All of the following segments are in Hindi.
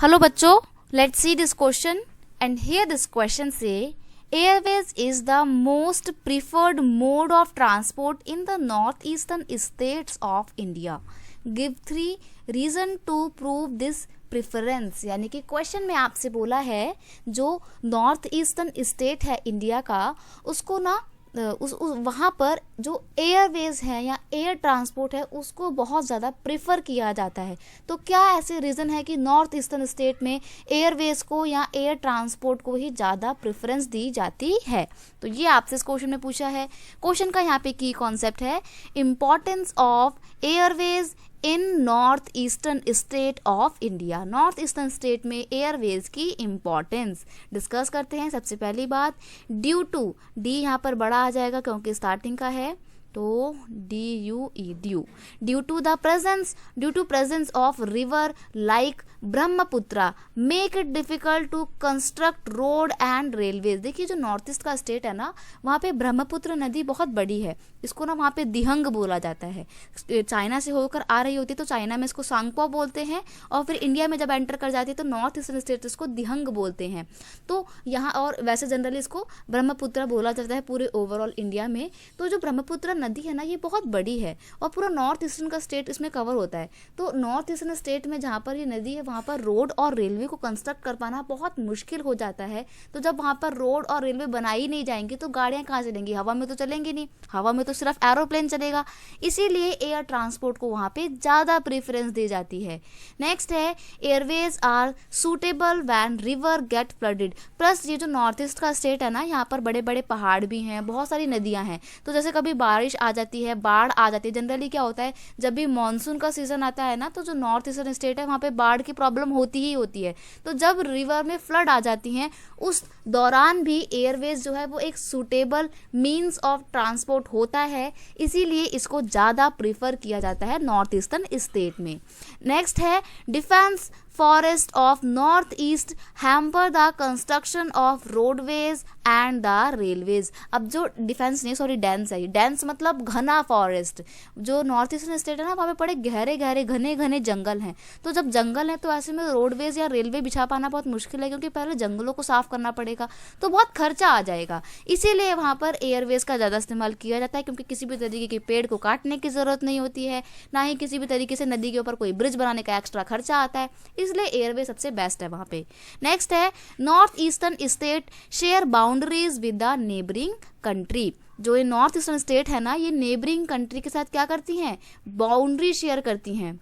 हेलो बच्चों, let's see this question and here this question से airways is the most preferred mode of transport in the north eastern states of India. Give 3 reason to prove this preference. यानी कि क्वेश्चन में आपसे बोला है जो नॉर्थ ईस्टर्न स्टेट है इंडिया का, उसको ना वहाँ पर जो एयरवेज है या एयर ट्रांसपोर्ट है उसको बहुत ज़्यादा प्रेफर किया जाता है। तो क्या ऐसे रीज़न है कि नॉर्थ ईस्टर्न स्टेट में एयरवेज को या एयर ट्रांसपोर्ट को ही ज़्यादा प्रेफरेंस दी जाती है? तो ये आपसे इस क्वेश्चन में पूछा है। क्वेश्चन का यहाँ पे की कॉन्सेप्ट है importance of Airways in north eastern state of India. North eastern state में एयरवेज की इम्पॉर्टेंस डिस्कस करते हैं। सबसे पहली बात, ड्यू टू, डी यहाँ पर बड़ा आ जाएगा क्योंकि स्टार्टिंग का है, तो due to presence of river like Brahmaputra make it difficult to construct road and railways. देखिए जो नॉर्थ ईस्ट का स्टेट है ना, वहाँ पे ब्रह्मपुत्र नदी बहुत बड़ी है, इसको ना वहाँ पे दिहंग बोला जाता है। चाइना से होकर आ रही होती है तो चाइना में इसको सांगपो बोलते हैं, और फिर इंडिया में जब एंटर कर जाती है तो नॉर्थ ईस्टर्न स्टेट इसको दिहंग बोलते हैं। तो यहाँ और वैसे जनरली इसको ब्रह्मपुत्र बोला जाता है पूरे ओवरऑल इंडिया में। तो जो ब्रह्मपुत्र नदी है ना, ये बहुत बड़ी है और पूरा नॉर्थ ईस्टर्न का स्टेट इसमें कवर होता है। तो नॉर्थ ईस्टर्न स्टेट में जहाँ पर ये नदी है वहाँ पर रोड और रेलवे को कंस्ट्रक्ट कर पाना बहुत मुश्किल हो जाता है। तो जब वहाँ पर रोड और रेलवे बनाई नहीं जाएंगी तो गाड़ियाँ कहाँ चलेंगी? हवा में तो चलेंगी नहीं, हवा में तो सिर्फ एरोप्लेन चलेगा। इसीलिए एयर ट्रांसपोर्ट को वहाँ पे ज़्यादा प्रेफरेंस दी जाती है। नेक्स्ट है airways are suitable when river get flooded. Plus ये जो नॉर्थ ईस्ट का स्टेट है ना, यहाँ पर बड़े बड़े पहाड़ भी हैं, बहुत सारी नदियाँ हैं। तो जैसे कभी बारिश आ जाती है, बाढ़ आ जाती है, जनरली क्या होता है जब भी मानसून का सीजन आता है ना, तो जो नॉर्थ ईस्टर्न स्टेट है वहाँ पे बाढ़ की प्रॉब्लम होती ही होती है। तो जब रिवर में फ्लड आ जाती हैं उस दौरान भी एयरवेज जो है वो एक सूटेबल मीन्स ऑफ ट्रांसपोर्ट होता है, इसीलिए इसको ज़्यादा प्रीफर किया जाता है नॉर्थ ईस्टर्न स्टेट में। नेक्स्ट है defence forest of north east hamper the construction of roadways and the railways. अब जो डिफेंस नहीं, सॉरी डेंस है, डेंस मतलब घना फॉरेस्ट। जो नॉर्थ ईस्टर्न स्टेट है ना, वहाँ पे बड़े गहरे गहरे घने घने जंगल हैं। तो जब जंगल है तो ऐसे में रोडवेज या रेलवे बिछा पाना बहुत मुश्किल है, क्योंकि पहले जंगलों को साफ करना पड़ेगा, तो बहुत खर्चा आ जाएगा। इसीलिए वहाँ पर एयरवेज का ज़्यादा इस्तेमाल किया जाता है, क्योंकि किसी भी तरीके के पेड़ को काटने की ज़रूरत नहीं होती है, ना ही किसी भी तरीके से नदी के ऊपर कोई ब्रिज बनाने का एक्स्ट्रा खर्चा आता है, इसलिए एयरवे सबसे बेस्ट है वहाँ पे। नेक्स्ट है north eastern state share boundaries with the neighbouring country. जो ये नॉर्थ ईस्टर्न स्टेट है ना, ये नेबरिंग कंट्री के साथ क्या करती हैं? बाउंड्री शेयर करती हैं।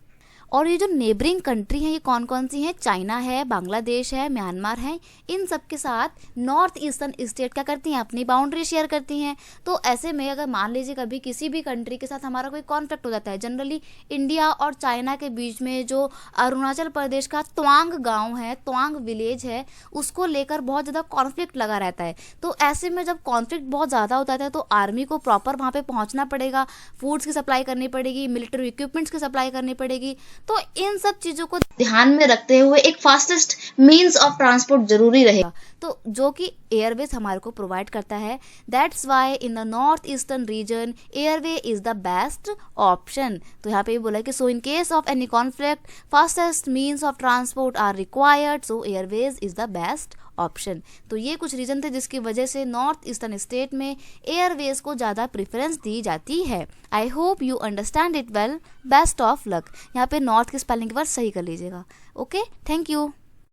और ये जो नेबरिंग कंट्री हैं ये कौन कौन सी हैं? चाइना है, बांग्लादेश है, म्यांमार है। इन सब के साथ नॉर्थ ईस्टर्न स्टेट क्या करती हैं? अपनी बाउंड्री शेयर करती हैं। तो ऐसे में अगर मान लीजिए कभी किसी भी कंट्री के साथ हमारा कोई कॉन्फ्लिक्ट हो जाता है, जनरली इंडिया और चाइना के बीच में जो अरुणाचल प्रदेश का तवांग गाँव है, तवांग विलेज है, उसको लेकर बहुत ज़्यादा कॉन्फ्लिक्ट लगा रहता है। तो ऐसे में जब कॉन्फ्लिक्ट बहुत ज़्यादा होता है तो आर्मी को प्रॉपर वहाँ पर पहुँचना पड़ेगा, फूड्स की सप्लाई करनी पड़ेगी, मिलिट्री इक्विपमेंट्स की सप्लाई करनी पड़ेगी। तो इन सब चीजों को ध्यान में रखते हुए एक फास्टेस्ट मीन्स ऑफ ट्रांसपोर्ट जरूरी रहेगा, तो जो कि एयरवेज हमारे को प्रोवाइड करता है। That's why in the north eastern region airway is the best option. तो यहाँ पे बोला कि so in case of any conflict fastest means of transport are required, so airways is the best option. तो ये कुछ रीजन थे जिसकी वजह से नॉर्थ ईस्टर्न स्टेट में एयरवेज को ज़्यादा प्रेफरेंस दी जाती है। I hope you understand it well. Best of luck. यहाँ पे नॉर्थ के स्पेलिंग के वर्ड सही कर लीजिएगा। Okay, thank you.